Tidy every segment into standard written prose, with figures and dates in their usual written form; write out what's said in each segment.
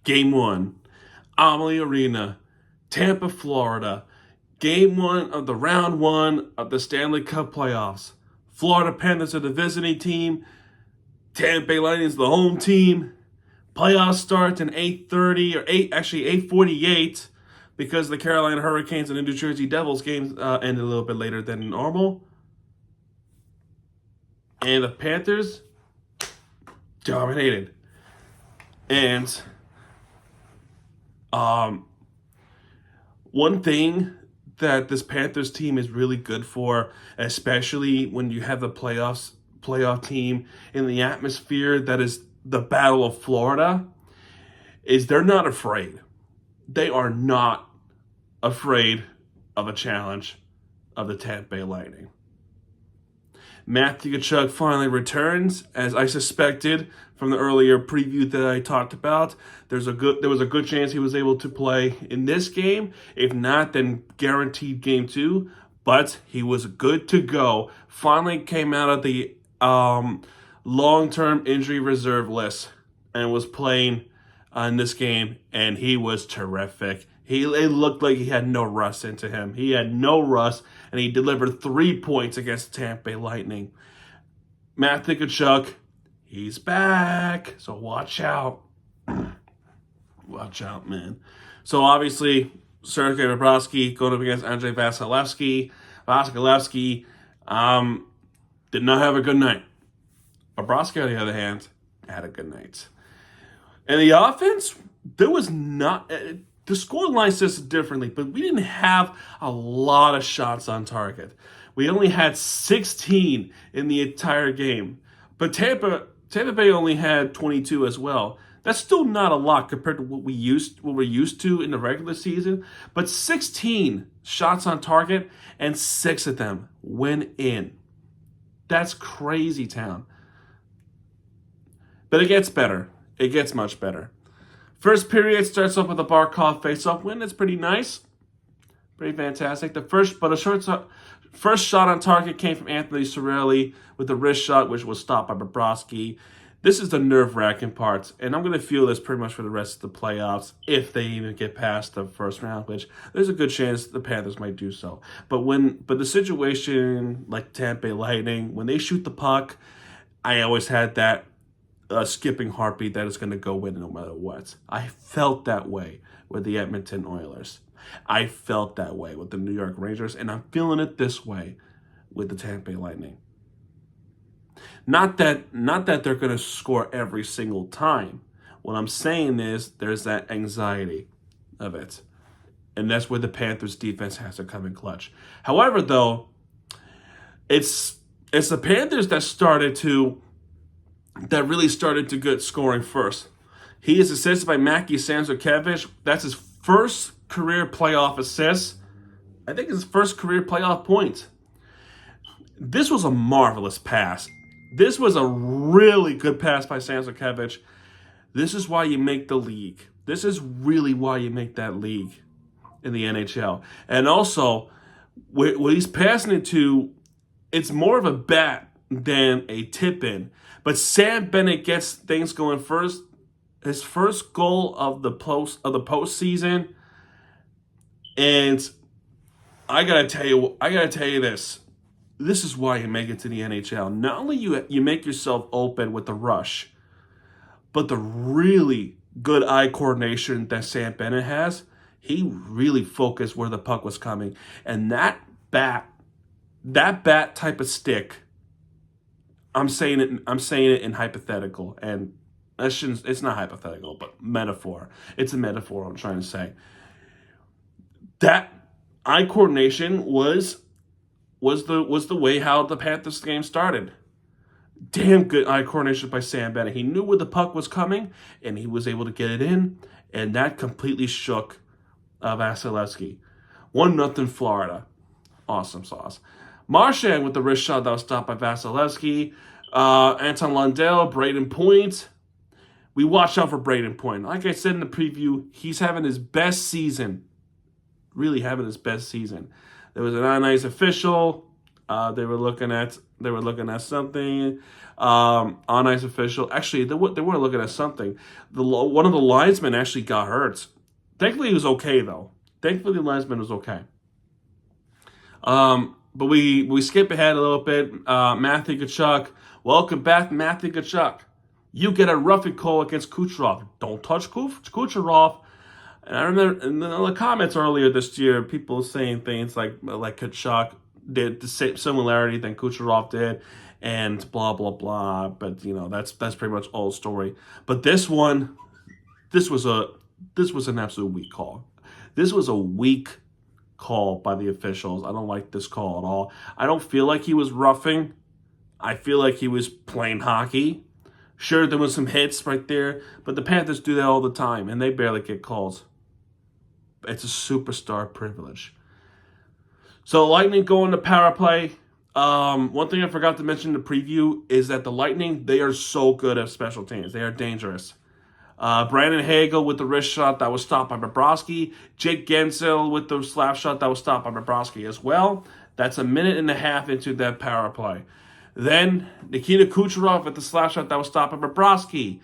Game 1, Amalie Arena, Tampa, Florida. Game 1 of the round 1 of the Stanley Cup playoffs. Florida Panthers are the visiting team. Tampa Bay Lightning is the home team. Playoffs starts in 8:30 or 8:48 because the Carolina Hurricanes and the New Jersey Devils games ended a little bit later than normal. And the Panthers dominated. And one thing that this Panthers team is really good for, especially when you have the playoff team in the atmosphere that is the Battle of Florida, is they're not afraid. They are not afraid of a challenge of the Tampa Bay Lightning. Matthew Tkachuk finally returns, as I suspected from the earlier preview that I talked about. There was a good chance he was able to play in this game. If not, then guaranteed game 2. But he was good to go. Finally came out of the long-term injury reserve list and was playing in this game, and he was terrific. It looked like he had no rust into him. He had no rust, and he delivered 3 points against the Tampa Bay Lightning. Matthew Tkachuk, he's back, so watch out. Watch out, man. So obviously, Sergei Bobrovsky going up against Andrei Vasilevsky. Vasilevsky did not have a good night. Bobrovsky, on the other hand, had a good night. And the offense, there was not... The scoreline says it differently, but we didn't have a lot of shots on target. We only had 16 in the entire game. But Tampa Bay only had 22 as well. That's still not a lot compared to what we're used to in the regular season. But 16 shots on target, and 6 of them went in. That's crazy town. But it gets better. It gets much better. First period starts off with a Barkov face-off win. That's pretty nice. Pretty fantastic. First shot on target came from Anthony Cirelli with a wrist shot, which was stopped by Bobrovsky. This is the nerve-wracking part, and I'm going to feel this pretty much for the rest of the playoffs if they even get past the first round, which there's a good chance the Panthers might do so. But the situation like Tampa Bay Lightning, when they shoot the puck, I always had that skipping heartbeat that is going to go in no matter what. I felt that way with the Edmonton Oilers. I felt that way with the New York Rangers, and I'm feeling it this way with the Tampa Bay Lightning. Not that they're going to score every single time. What I'm saying is there's that anxiety of it. And that's where the Panthers defense has to come in clutch. However, though, it's the Panthers that really started to get scoring first. He is assisted by Mackie Samsakevich. That's his first career playoff assist. I think his first career playoff point. This was a marvelous pass. This was a really good pass by Samsakevich. This is why you make the league. This is really why you make that league in the NHL. And also, what he's passing it to, it's more of a bat than a tip-in. But Sam Bennett gets things going first. His first goal of the postseason, and I gotta tell you this. This is why you make it to the NHL. Not only you make yourself open with the rush, but the really good eye coordination that Sam Bennett has. He really focused where the puck was coming, and that bat type of stick. I'm saying it in hypothetical, and it's not hypothetical, but metaphor. It's a metaphor I'm trying to say. That eye coordination was the way how the Panthers game started. Damn good eye coordination by Sam Bennett. He knew where the puck was coming, and he was able to get it in, and that completely shook Vasilevsky. 1-0 Florida. Awesome sauce. Marchand with the wrist shot that was stopped by Vasilevsky. Anton Lundell, Braden Point. We watch out for Braden Point. Like I said in the preview, he's having his best season. Really having his best season. There was an nice official. They were looking at something on ice official. Actually, they weren't looking at something. One of the linesmen actually got hurt. Thankfully, he was okay though. Thankfully, the linesman was okay. But we skip ahead a little bit. Matthew Tkachuk, welcome back, Matthew Tkachuk. You get a roughing call against Kucherov. Don't touch Kucherov. And I remember in the comments earlier this year, people saying things like Tkachuk did the same similarity than Kucherov did, and blah blah blah. But that's pretty much old story. But this was an absolute weak call. This was a weak call by the officials. I don't like this call at all. I don't feel like he was roughing. I feel like he was playing hockey. Sure, there was some hits right there, but the Panthers do that all the time, and they barely get calls. It's a superstar privilege. So Lightning go into power play. One thing I forgot to mention in the preview is that the Lightning, they are so good at special teams. They are dangerous. Brandon Hagel with the wrist shot that was stopped by Bobrovsky. Jake Gensel with the slap shot that was stopped by Bobrovsky as well. That's a minute and a half into that power play. Then Nikita Kucherov with the slap shot that was stopped by Bobrovsky.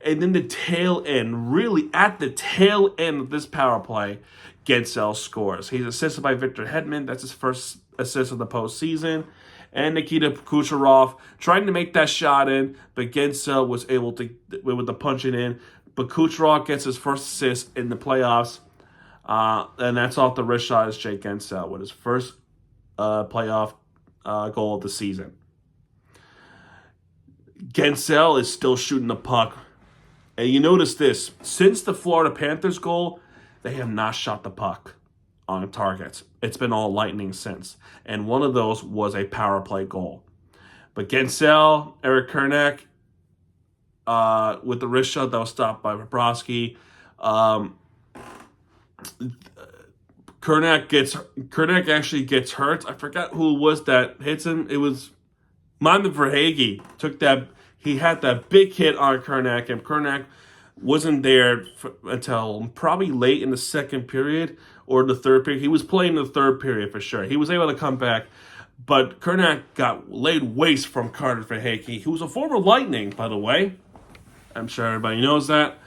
And then the tail end, really at the tail end of this power play, Gensel scores. He's assisted by Victor Hedman. That's his first assist of the postseason. And Nikita Kucherov trying to make that shot in, but Gensel was able to punch it in. But Kucherov gets his first assist in the playoffs, and that's off the wrist shot as Jake Gensel with his first playoff goal of the season. Gensel is still shooting the puck. And you notice this, since the Florida Panthers goal, they have not shot the puck on target. It's been all Lightning since. And one of those was a power play goal. But Gensel, Eric Kernack, with the wrist shot that was stopped by Bobrovsky. Kernack actually gets hurt. I forgot who it was that hits him. It was Monmouth Verhaeghe. He had that big hit on Kernack, and Kernack wasn't there until probably late in the second period or the third period. He was playing the third period for sure. He was able to come back, but Kernack got laid waste from Carter Verhaeghe, who was a former Lightning, by the way. I'm sure everybody knows that.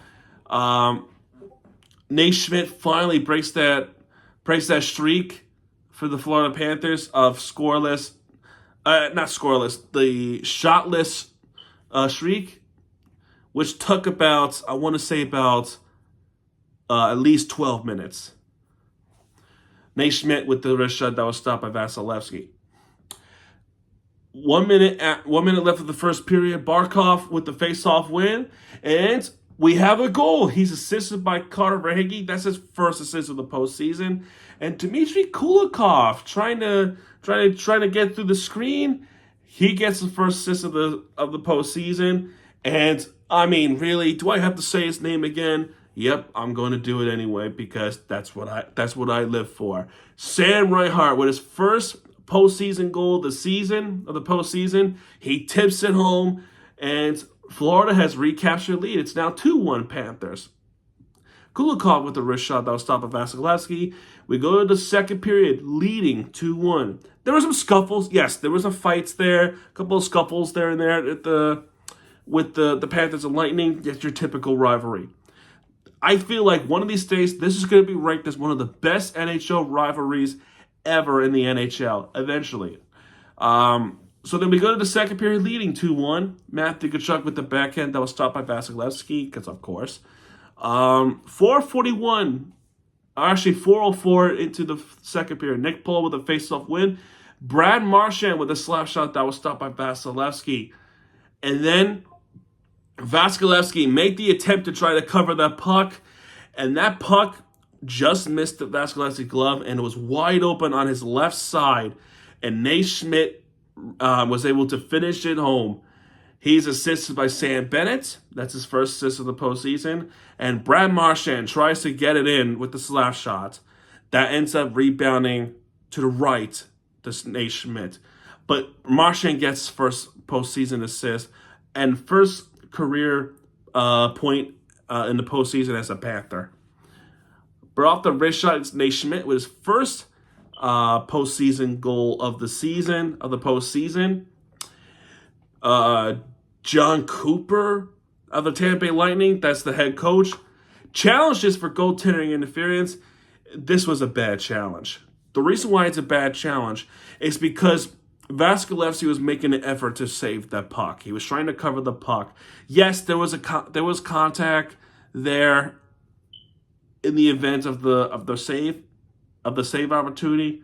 Naismith finally breaks that streak for the Florida Panthers of the shotless streak, which took about, I want to say about at least 12 minutes. Naismith with the wrist shot that was stopped by Vasilevsky. 1 minute left of the first period. Barkov with the face-off win, and we have a goal. He's assisted by Carter Verhaeghe. That's his first assist of the postseason. And Dmitry Kulikov trying to get through the screen. He gets the first assist of the postseason. And I mean, really, do I have to say his name again? Yep, I'm going to do it anyway because that's what I live for. Sam Reinhart with his first postseason goal of the postseason. He tips it home, and Florida has recaptured lead. It's now 2-1 Panthers. Kulikov with the wrist shot that was stopped by Vasilevsky. We go to the second period, leading 2-1. There were some scuffles. Yes, there was some fights there. A couple of scuffles there and there with the Panthers and Lightning. It's your typical rivalry. I feel like one of these days, this is going to be ranked as one of the best NHL rivalries ever in the NHL, eventually. So then we go to the second period, leading 2-1. Matthew Tkachuk with the backhand that was stopped by Vasilevsky, because of course. 404 into the second period. Nick Paul with a face-off win. Brad Marchand with a slap shot that was stopped by Vasilevsky. And then Vasilevsky made the attempt to try to cover that puck, and that puck just missed the Vasilevsky glove, and it was wide open on his left side, and Naismith was able to finish it home. He's assisted by Sam Bennett. That's his first assist of the postseason. And Brad Marchand tries to get it in with the slap shot. That ends up rebounding to the right to Naismith. But Marchand gets first postseason assist and first career point in the postseason as a Panther. But off the wrist shot, it's Naismith with his first postseason goal of the postseason. John Cooper of the Tampa Bay Lightning, that's the head coach, challenges for goaltending interference. This was a bad challenge. The reason why it's a bad challenge is because Vasilevskiy was making an effort to save that puck. He was trying to cover the puck. Yes, there was contact there in the event of the save opportunity,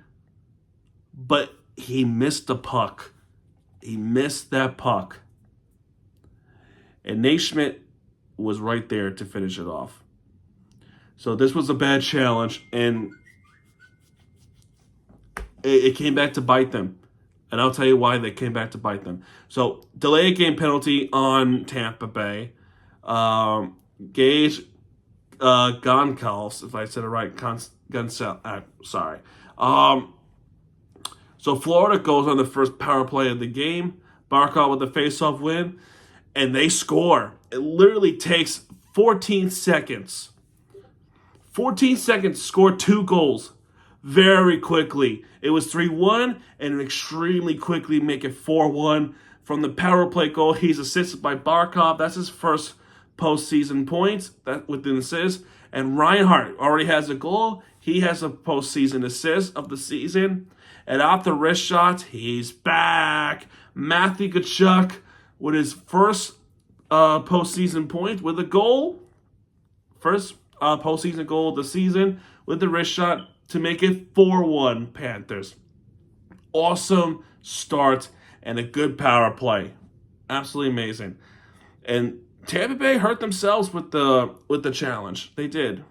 but he missed the puck. He missed that puck. And Naismith was right there to finish it off. So this was a bad challenge, and it came back to bite them. And I'll tell you why they came back to bite them. So, delay a game penalty on Tampa Bay. Gage Goncalves, if I said it right, sorry. So Florida goes on the first power play of the game. Barkov with the faceoff win, and they score. It literally takes 14 seconds. 14 seconds to score 2 goals very quickly. It was 3-1, and extremely quickly make it 4-1. From the power play goal, he's assisted by Barkov. That's his first postseason points with an assist. And Reinhart already has a goal. He has a postseason assist of the season. And off the wrist shot, he's back. Matthew Tkachuk with his first postseason point with a goal. First postseason goal of the season with the wrist shot to make it 4-1 Panthers. Awesome start and a good power play. Absolutely amazing. And Tampa Bay hurt themselves with the challenge. They did.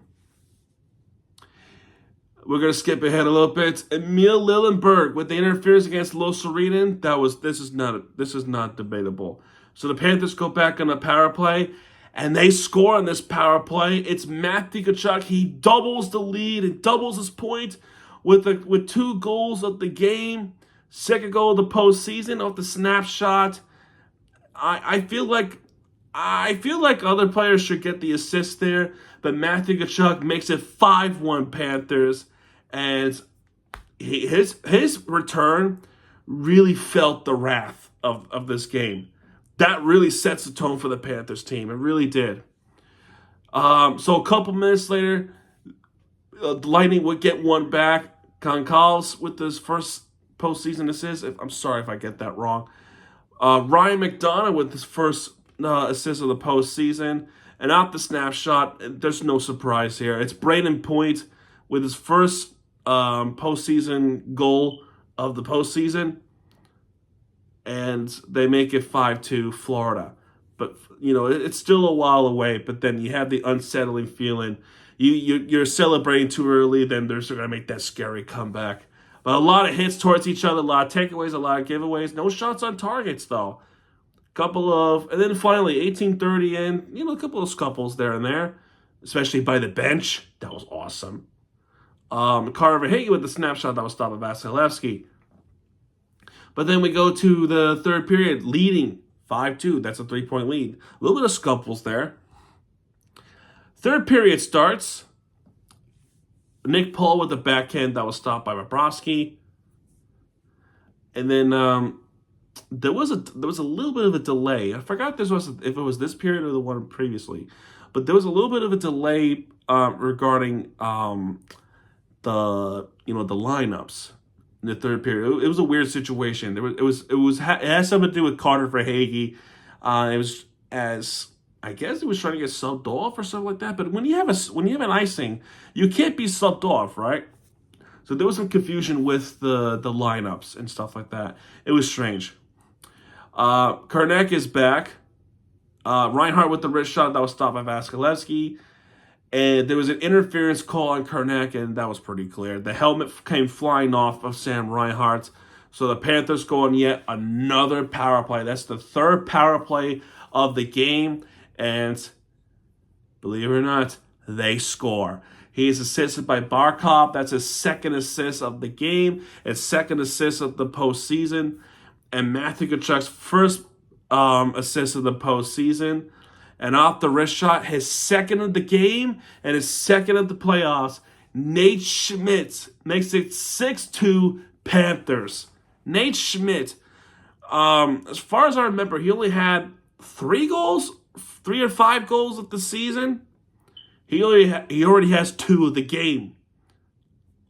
We're gonna skip ahead a little bit. Emil Lillenberg with the interference against Los Serenen. This is not debatable. So the Panthers go back on a power play, and they score on this power play. It's Matthew Tkachuk. He doubles the lead and doubles his point with 2 goals of the game. Second goal of the postseason off the snapshot. I feel like other players should get the assist there, but Matthew Tkachuk makes it 5-1 Panthers, and his return really felt the wrath of this game. That really sets the tone for the Panthers team. It really did. So a couple minutes later, the Lightning would get one back. Goncalves with his first postseason assist. I'm sorry if I get that wrong. Ryan McDonough with his first assist of the postseason. And off the snapshot, there's no surprise here. It's Braden Point with his first postseason goal of the postseason. And they make it 5-2 Florida. But, it's still a while away. But then you have the unsettling feeling. You're celebrating too early, then they're going to make that scary comeback. But a lot of hits towards each other, a lot of takeaways, a lot of giveaways. No shots on targets, though. And then finally, 18:30 in, a couple of scuffles there and there, especially by the bench. That was awesome. Carter Verhaeghe with the snapshot that was stopped by Vasilevskiy. But then we go to the third period, leading 5-2. That's a 3-point lead. A little bit of scuffles there. Third period starts. Nick Paul with the backhand that was stopped by Bobrovsky. And then there was a little bit of a delay. I forgot if it was this period or the one previously. But there was a little bit of a delay regarding the lineups. In the third period, it was a weird situation. It had something to do with Carter Verhaeghe. I guess it was trying to get subbed off or something like that. But when you have an icing, you can't be subbed off, right? So there was some confusion with the lineups and stuff like that. It was strange. Karnak is back. Reinhart with the wrist shot that was stopped by Vasilevskiy. And there was an interference call on Karnak, and that was pretty clear. The helmet came flying off of Sam Reinhart. So the Panthers go on yet another power play. That's the third power play of the game. And believe it or not, they score. He is assisted by Barkov. That's his second assist of the game. His second assist of the postseason. And Matthew Tkachuk's first assist of the postseason. And off the wrist shot, his second of the game and his second of the playoffs, Nate Schmidt makes it 6-2 Panthers. Nate Schmidt, as far as I remember, he only had 3 or 5 goals of the season. He already has 2 of the game.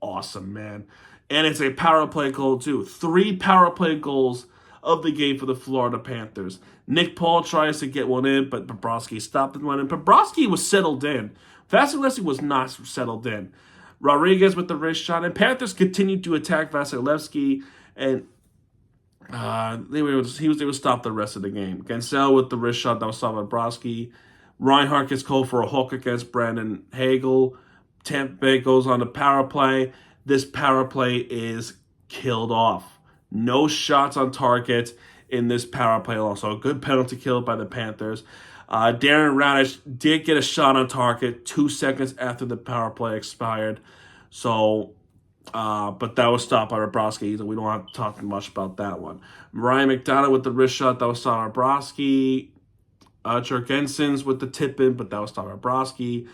Awesome, man. And it's a power play goal, too. 3 power play goals of the game for the Florida Panthers. Nick Paul tries to get one in, but Bobrovsky stopped the one in. Bobrovsky was settled in. Vasilevsky was not settled in. Rodriguez with the wrist shot, and Panthers continued to attack Vasilevsky, and he was able to stop the rest of the game. Gansel with the wrist shot that was stopped by Bobrovsky. Reinhart gets called for a hook against Brandon Hagel. Tampa Bay goes on the power play. This power play is killed off. No shots on target in this power play also. A good penalty kill by the Panthers. Darren Radish did get a shot on target 2 seconds after the power play expired. So, but that was stopped by Bobrovsky. We don't have to talk much about that one. Ryan McDonough with the wrist shot, that was stopped by Bobrovsky. Jurgensen's with the tip in, but that was stopped by Bobrovsky.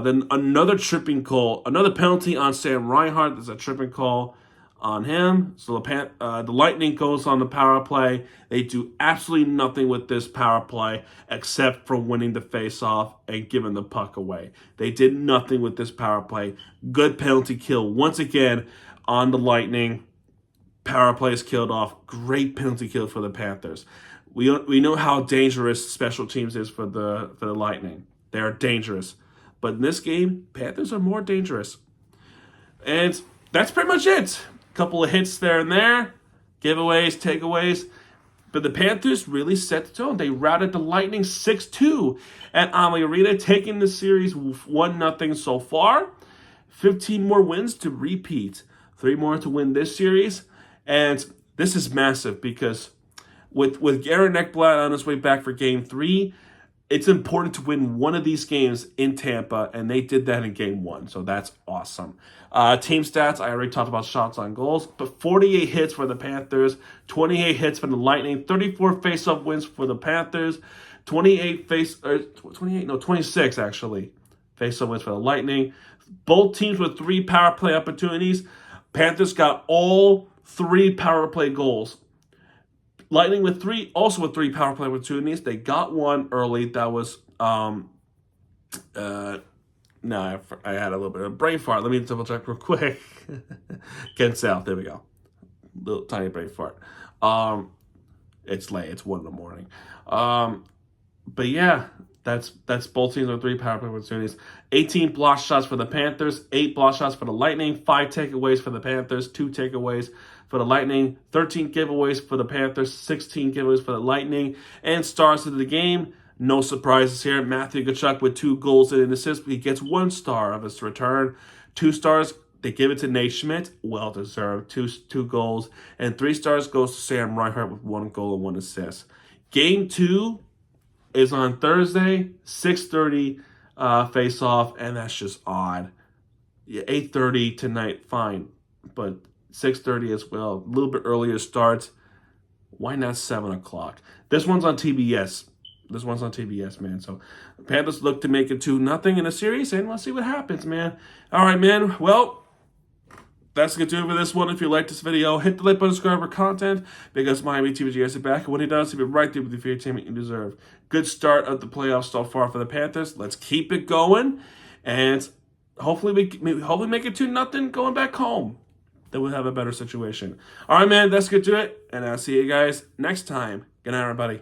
Then another tripping call, another penalty on Sam Reinhart. There's a tripping call on him. So the Lightning goes on the power play. They do absolutely nothing with this power play except for winning the face-off and giving the puck away. They did nothing with this power play. Good penalty kill once again on the Lightning. Power play is killed off. Great penalty kill for the Panthers. We know how dangerous special teams is for the Lightning. They are dangerous. But in this game, Panthers are more dangerous. And that's pretty much it. Couple of hits there and there. Giveaways, takeaways. But the Panthers really set the tone. They routed the Lightning 6-2 at Amalie Arena, taking the series 1-0 so far. 15 more wins to repeat. 3 more to win this series. And this is massive because with Garrett Ekblad on his way back for Game 3, it's important to win one of these games in Tampa, and they did that in Game 1, so that's awesome. Team stats, I already talked about shots on goals, but 48 hits for the Panthers, 28 hits for the Lightning, 34 face-off wins for the Panthers, 26 actually, face-off wins for the Lightning. Both teams with 3 power play opportunities. Panthers got all 3 power play goals. Lightning with 3 power play opportunities. They got one early. That was I had a little bit of a brain fart. Let me double check real quick. Ken South, there we go. Little tiny brain fart. It's late. It's 1 a.m. But yeah, that's both teams with 3 power play opportunities. 18 block shots for the Panthers, 8 block shots for the Lightning, 5 takeaways for the Panthers, 2 takeaways for the Lightning, 13 giveaways for the Panthers, 16 giveaways for the Lightning, and stars of the game. No surprises here. Matthew Tkachuk with 2 goals and an assist. He gets 1 star of his return. 2 stars, they give it to Nate Schmidt. Well deserved. 2 goals. And 3 stars goes to Sam Reinhart with 1 goal and 1 assist. Game 2 is on Thursday, 6:30 face-off, and that's just odd. Yeah, 8:30 tonight, fine. But 6:30 as well. A little bit earlier start. Why not 7 o'clock? This one's on TBS. Man. So Panthers look to make it 2-0 in a series, and let's see what happens, man. All right, man. Well, that's going to do it for this one. If you like this video, hit the like button, subscribe for content, because Miami TVG is back. And when he does, he'll be right there with the favorite team you deserve. Good start of the playoffs so far for the Panthers. Let's keep it going, and hopefully make it 2-0 going back home. Then we'll have a better situation. All right, man. That's good to it, and I'll see you guys next time. Good night, everybody.